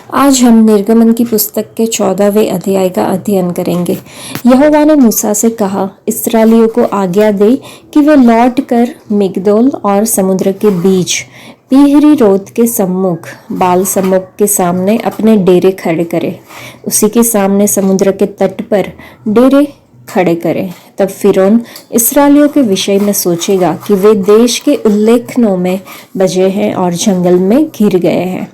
आज हम निर्गमन की पुस्तक के 14वें अध्याय का अध्ययन करेंगे। यहोवा ने मूसा से कहा, इस्राएलियों को आज्ञा दे कि वे लौट कर मिग्दोल और समुद्र के बीच पीहहीरोत के सम्मुख बाल सम्मुख के सामने अपने डेरे खड़े करें। उसी के सामने समुद्र के तट पर डेरे खड़े करें। तब फिरौन इस्राएलियों के विषय में सोचेगा कि वे देश के उल्लेखनों में बजे हैं और जंगल में घिर गए हैं।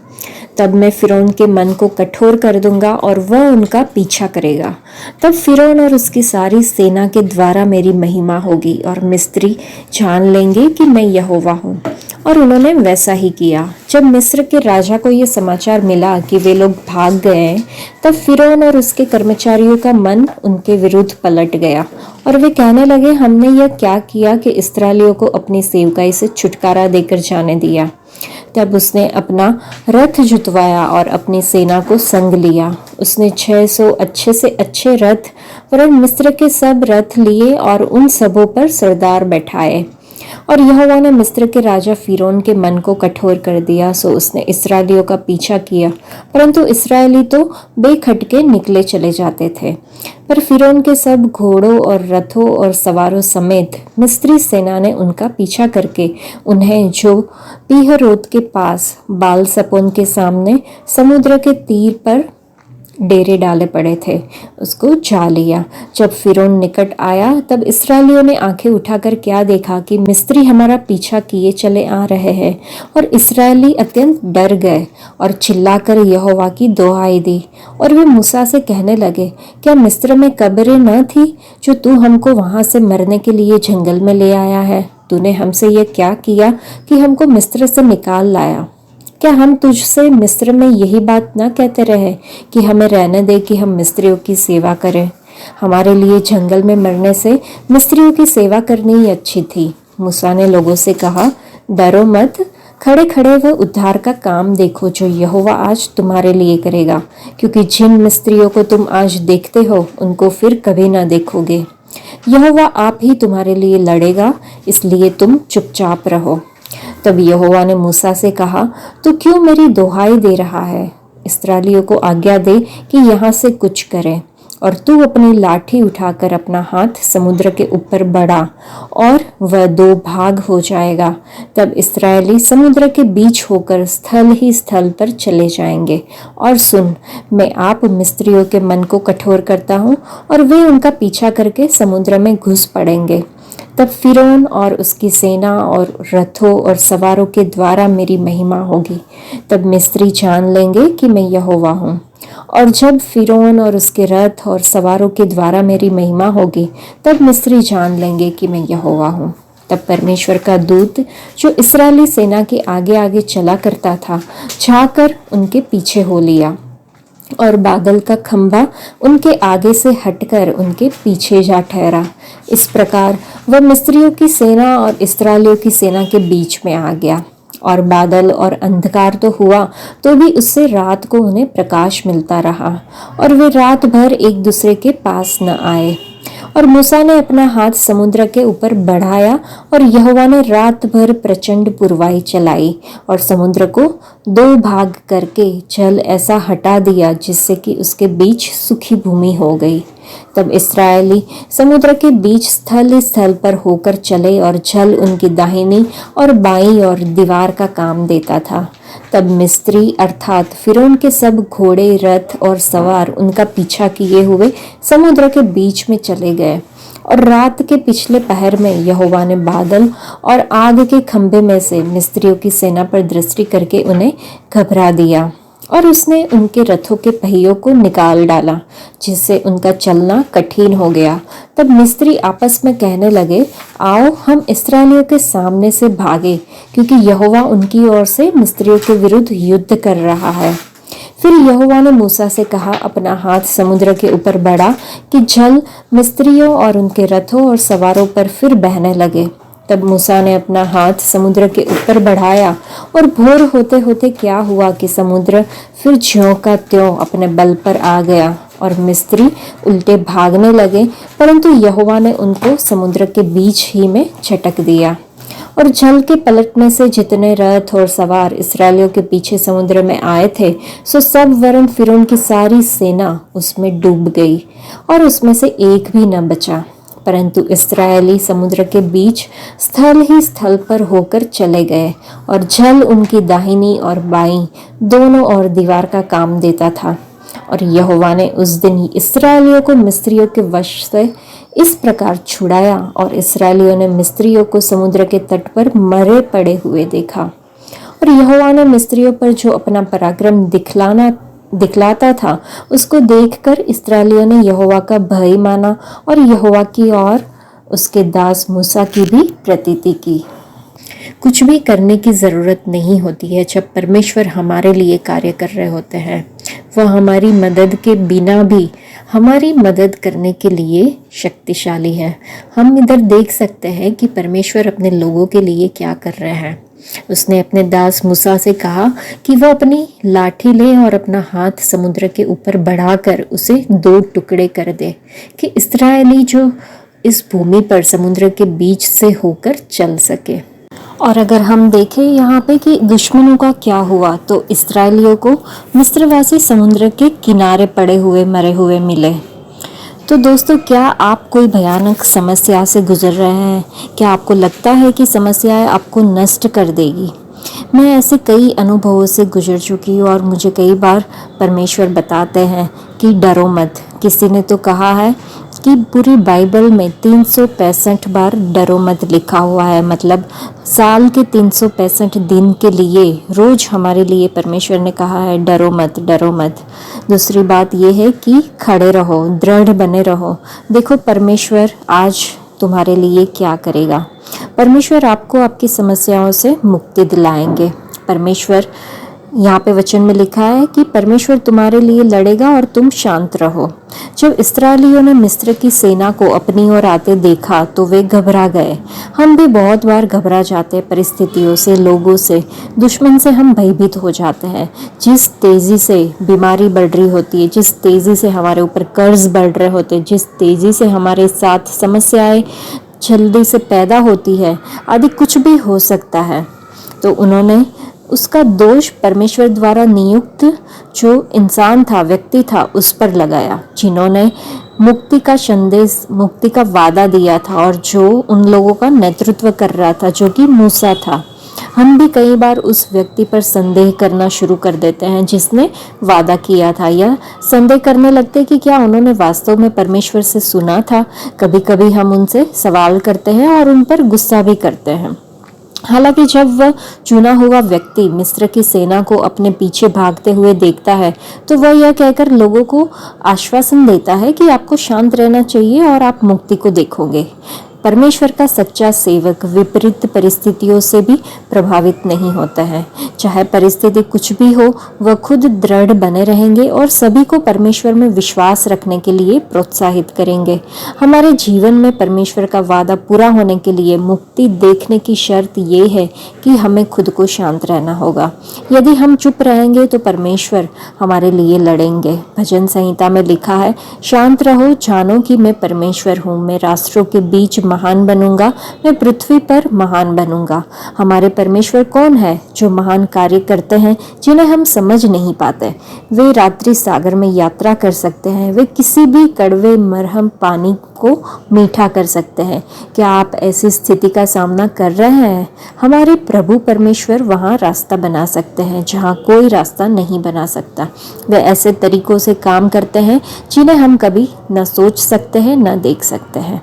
तब मैं फिरौन के मन को कठोर कर दूंगा और वह उनका पीछा करेगा। तब फिरौन और उसकी सारी सेना के द्वारा मेरी महिमा होगी और मिस्री जान लेंगे कि मैं यहोवा हूँ। और उन्होंने वैसा ही किया। जब मिस्र के राजा को यह समाचार मिला कि वे लोग भाग गए हैं, तब फिरौन और उसके कर्मचारियों का मन उनके विरुद्ध पलट गया और वे कहने लगे, हमने यह क्या किया कि इस्राएलियों को अपनी सेवकाई से छुटकारा देकर जाने दिया। तब उसने अपना रथ जुतवाया और अपनी सेना को संग लिया। उसने 600 अच्छे से अच्छे रथ वरन मिस्र के सब रथ लिए और उन सबों पर सरदार बैठाए। और यहोवा ने मिस्र के राजा फिरौन के मन को कठोर कर दिया, सो उसने इस्राएलियों का पीछा किया, परंतु इस्राएली तो बेखटके निकले चले जाते थे। पर फिरौन के सब घोड़ों और रथों और सवारों समेत मिस्री सेना ने उनका पीछा करके उन्हें, जो पीहहीरोत के पास बाल सपोन के सामने समुद्र के तीर पर डेरे डाले पड़े थे, उसको जा लिया। जब फिरौन निकट आया, तब इस्राएलियों ने आंखें उठाकर क्या देखा कि मिस्री हमारा पीछा किए चले आ रहे हैं। और इस्राएली अत्यंत डर गए और चिल्लाकर यहोवा की दुहाई दी। और वे मूसा से कहने लगे, क्या मिस्र में कब्रें न थी जो तू हमको वहां से मरने के लिए जंगल में ले आया है? तूने हमसे यह क्या किया कि हमको मिस्र से निकाल लाया? क्या हम तुझसे मिस्र में यही बात न कहते रहे कि हमें रहने दे कि हम मिस्रियों की सेवा करें? हमारे लिए जंगल में मरने से मिस्रियों की सेवा करनी ही अच्छी थी। मूसा ने लोगों से कहा, डरो मत, खड़े खड़े वह उद्धार का काम देखो जो यहोवा आज तुम्हारे लिए करेगा, क्योंकि जिन मिस्रियों को तुम आज देखते हो उनको फिर कभी ना देखोगे। यहोवा आप ही तुम्हारे लिए लड़ेगा, इसलिए तुम चुपचाप रहो। तब यहोवा ने मूसा से कहा, तू क्यों मेरी दुहाई दे रहा है? इस्राएलियों को आज्ञा दे कि यहाँ से कुछ करें। और तू अपनी लाठी उठाकर अपना हाथ समुद्र के ऊपर बढ़ा और वह 2 भाग हो जाएगा। तब इस्राएली समुद्र के बीच होकर स्थल ही स्थल पर चले जाएंगे। और सुन, मैं आप मिस्रियों के मन को कठोर करता हूँ और वे उनका पीछा करके समुद्र में घुस पड़ेंगे। तब फिरौन और उसकी सेना और रथों और सवारों के द्वारा मेरी महिमा होगी। तब मिस्री जान लेंगे कि मैं यहोवा हूँ। और जब फिरौन और उसके रथ और सवारों के द्वारा मेरी महिमा होगी, तब मिस्री जान लेंगे कि मैं यहोवा हूँ। तब परमेश्वर का दूत जो इस्राएली सेना के आगे आगे चला करता था, जाकर उनके पीछे हो लिया और बादल का खंभा उनके आगे से हटकर उनके पीछे जा ठहरा। इस प्रकार वह मिस्रियों की सेना और इस्राएलियों की सेना के बीच में आ गया। और बादल और अंधकार तो हुआ, तो भी उससे रात को उन्हें प्रकाश मिलता रहा और वे रात भर एक दूसरे के पास न आए। और मूसा ने अपना हाथ समुद्र के ऊपर बढ़ाया और यहोवा ने रात भर प्रचंड पुरवाई चलाई और समुद्र को 2 भाग करके जल ऐसा हटा दिया जिससे कि उसके बीच सूखी भूमि हो गई। तब इस्राएली समुद्र के बीच स्थल स्थल पर होकर चले और जल उनकी दाहिनी और बाईं और दीवार का काम देता था। तब मिस्री अर्थात फिरौन के सब घोड़े, रथ और सवार उनका पीछा किए हुए समुद्र के बीच में चले गए। और रात के पिछले पहर में यहोवा ने बादल और आग के खंभे में से मिस्रियों की सेना पर दृष्टि करके उन्हें घबरा दिया और उसने उनके रथों के पहियों को निकाल डाला, जिससे उनका चलना कठिन हो गया। तब मिस्री आपस में कहने लगे, आओ हम इस्राएलियों के सामने से भागे, क्योंकि यहोवा उनकी ओर से मिस्रियों के विरुद्ध युद्ध कर रहा है। फिर यहोवा ने मूसा से कहा, अपना हाथ समुद्र के ऊपर बढ़ा कि जल मिस्रियों और उनके रथों और सवारों पर फिर बहने लगे। तब मूसा ने अपना हाथ समुद्र के ऊपर बढ़ाया और भोर होते होते क्या हुआ कि समुद्र फिर ज्यों का त्यों अपने बल पर आ गया और मिस्री उल्टे भागने लगे, परंतु यहोवा ने उनको समुद्र के बीच ही में झटक दिया। और जल के पलटने से जितने रथ और सवार इस्राएलियों के पीछे समुद्र में आए थे, सो सब वरन फिरौन की सारी सेना उसमें डूब गई और उसमें से एक भी न बचा। परंतु इस्राएली समुद्र के बीच स्थल ही स्थल पर होकर चले गए और जल उनकी दाहिनी और बाईं दोनों ओर दीवार का काम देता था। और यहोवा ने उस दिन ही इस्राएलियों को मिस्रियों के वश से इस प्रकार छुड़ाया और इस्राएलियों ने मिस्रियों को समुद्र के तट पर मरे पड़े हुए देखा। और यहोवा ने मिस्रियों पर जो अपना पराक्रम दिखलाता था, उसको देखकर इस्राएलियों ने यहोवा का भय माना और यहोवा की और उसके दास मूसा की भी प्रतीति की। कुछ भी करने की ज़रूरत नहीं होती है जब परमेश्वर हमारे लिए कार्य कर रहे होते हैं। वह हमारी मदद के बिना भी हमारी मदद करने के लिए शक्तिशाली है। हम इधर देख सकते हैं कि परमेश्वर अपने लोगों के लिए क्या कर रहे हैं। उसने अपने दास मूसा से कहा कि वह अपनी लाठी ले और अपना हाथ समुद्र के ऊपर बढ़ाकर उसे 2 टुकड़े कर दे कि इस्राएली जो इस भूमि पर समुद्र के बीच से होकर चल सके। और अगर हम देखें यहाँ पे कि दुश्मनों का क्या हुआ, तो इस्राएलियों को मिस्रवासी समुद्र के किनारे पड़े हुए मरे हुए मिले। तो दोस्तों, क्या आप कोई भयानक समस्या से गुजर रहे हैं? क्या आपको लगता है कि समस्याएं आपको नष्ट कर देगी? मैं ऐसे कई अनुभवों से गुजर चुकी हूँ और मुझे कई बार परमेश्वर बताते हैं कि डरो मत। किसी ने तो कहा है कि पूरी बाइबल में 365 बार डरो मत लिखा हुआ है। मतलब साल के 365 दिन के लिए रोज हमारे लिए परमेश्वर ने कहा है डरो मत, डरो मत। दूसरी बात यह है कि खड़े रहो, दृढ़ बने रहो। देखो परमेश्वर आज तुम्हारे लिए क्या करेगा। परमेश्वर आपको आपकी समस्याओं से मुक्ति दिलाएंगे। परमेश्वर, यहाँ पे वचन में लिखा है कि परमेश्वर तुम्हारे लिए लड़ेगा और तुम शांत रहो। जब इस्राएलियों ने मिस्र की सेना को अपनी ओर आते देखा तो वे घबरा गए। हम भी बहुत बार घबरा जाते हैं परिस्थितियों से, लोगों से, दुश्मन से हम भयभीत हो जाते हैं। जिस तेज़ी से बीमारी बढ़ रही होती है, जिस तेज़ी से हमारे ऊपर कर्ज बढ़ रहे होते हैं, जिस तेज़ी से हमारे साथ समस्याएं जल्दी से पैदा होती है, आदि कुछ भी हो सकता है, तो उन्होंने उसका दोष परमेश्वर द्वारा नियुक्त जो इंसान था, व्यक्ति था, उस पर लगाया, जिन्होंने मुक्ति का संदेश, मुक्ति का वादा दिया था और जो उन लोगों का नेतृत्व कर रहा था, जो कि मूसा था। हम भी कई बार उस व्यक्ति पर संदेह करना शुरू कर देते हैं जिसने वादा किया था, या संदेह करने लगते कि क्या उन्होंने वास्तव में परमेश्वर से सुना था। कभी कभी हम उनसे सवाल करते हैं और उन पर गुस्सा भी करते हैं। हालांकि जब वह चुना हुआ व्यक्ति मिस्र की सेना को अपने पीछे भागते हुए देखता है, तो वह यह कहकर लोगों को आश्वासन देता है कि आपको शांत रहना चाहिए और आप मुक्ति को देखोगे। परमेश्वर का सच्चा सेवक विपरीत परिस्थितियों से भी प्रभावित नहीं होता है। चाहे परिस्थिति कुछ भी हो, वह खुद दृढ़ बने रहेंगे और सभी को परमेश्वर में विश्वास रखने के लिए प्रोत्साहित करेंगे। हमारे जीवन में परमेश्वर का वादा पूरा होने के लिए मुक्ति देखने की शर्त ये है कि हमें खुद को शांत रहना होगा। यदि हम चुप रहेंगे तो परमेश्वर हमारे लिए लड़ेंगे। भजन संहिता में लिखा है, शांत रहो, जानो कि मैं परमेश्वर हूँ, मैं राष्ट्रों के बीच महान बनूंगा, मैं पृथ्वी पर महान बनूंगा। हमारे परमेश्वर कौन है जो महान कार्य करते हैं जिन्हें हम समझ नहीं पाते। वे रात्रि सागर में यात्रा कर सकते हैं, वे किसी भी कड़वे मरहम पानी को मीठा कर सकते हैं। क्या आप ऐसी स्थिति का सामना कर रहे हैं? हमारे प्रभु परमेश्वर वहाँ रास्ता बना सकते हैं जहाँ कोई रास्ता नहीं बना सकता। वे ऐसे तरीकों से काम करते हैं जिन्हें हम कभी न सोच सकते हैं न देख सकते हैं।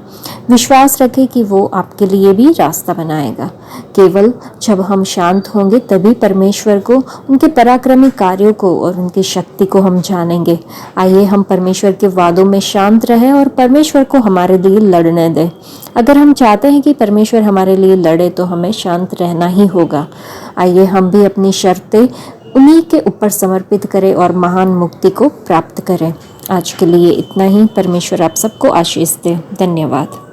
विश्वास रखें कि वो आपके लिए भी रास्ता बनाएगा। केवल जब हम शांत होंगे तभी परमेश्वर को, उनके पराक्रमी कार्यों को और उनकी शक्ति को हम जानेंगे। आइए हम परमेश्वर के वादों में शांत रहें और परमेश्वर को हमारे लिए लड़ने दें। अगर हम चाहते हैं कि परमेश्वर हमारे लिए लड़े तो हमें शांत रहना ही होगा। आइए हम भी अपनी शर्तें उन्हीं के ऊपर समर्पित करें और महान मुक्ति को प्राप्त करें। आज के लिए इतना ही। परमेश्वर आप सबको आशीष दे। धन्यवाद।